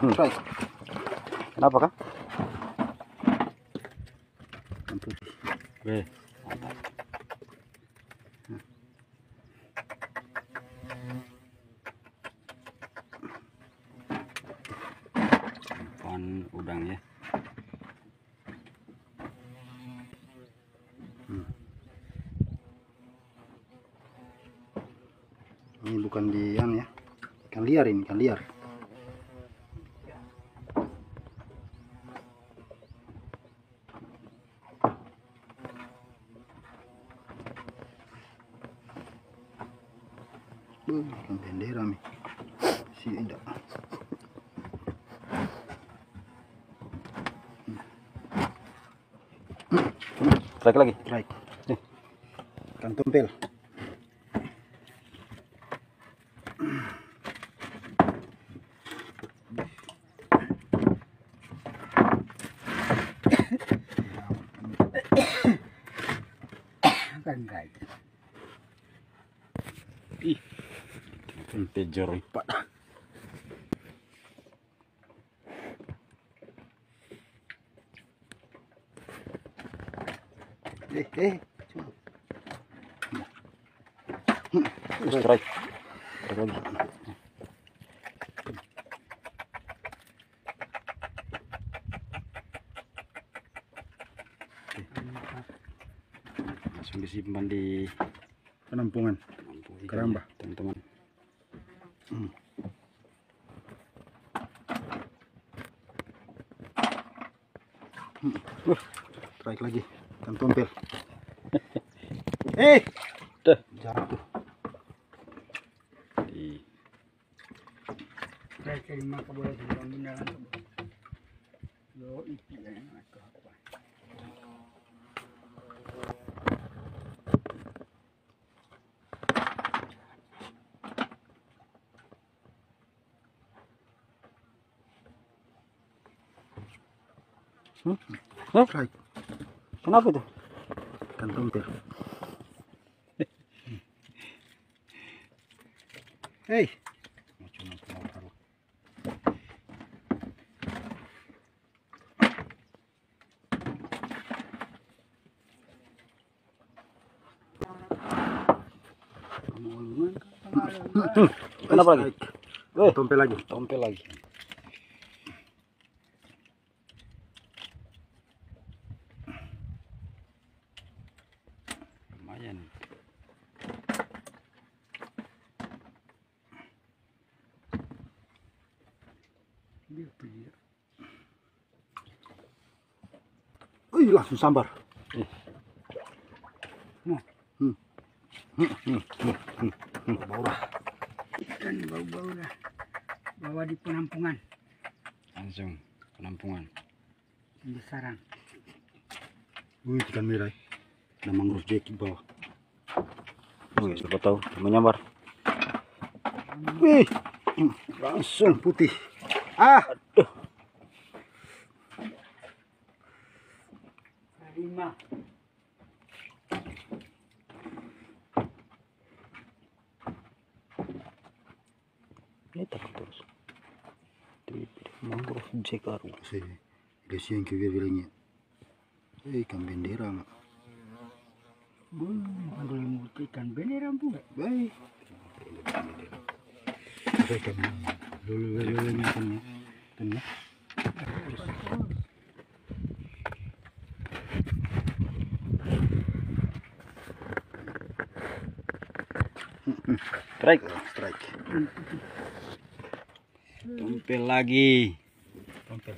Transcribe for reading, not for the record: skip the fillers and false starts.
Strike. Kenapa kah? Oke, mantap. Umpan udang ya. Ini bukan di ya, ikan liar ini, ikan liar. Ikan bendera nih, si indah. Strike lagi, strike. Ikan tompel. Ih, pejor lipat. Strike. Strike lagi. Langsung disimpan di penampungan keramba, teman-teman. Strike lagi, ikan tompel. Jatuh. Terima boleh benar. Yo iki apa. Strike. Kenapa itu? Ikan tompel. Hei. Kenapa lagi? Tompel lagi. Tompel lagi. Lumayan. Wih, langsung sambar. Bau-bau Ikan bau-bau lah. Bawa di penampungan. Langsung penampungan. Di sarang. Wih, ikan merah. Ada mangrove jack di bawah. Wih, siapa tahu menyambar. Wih, langsung putih. Aduh. Rumah. Ini takut terus. Mangrove jack baru. Desi yang kiri bilangnya. Ikan bendera nggak? Boleh ikan bendera bukan? Baik. Ikan dulu ikannya. Ikannya. Strike. Strike. Tompel lagi. Tompel.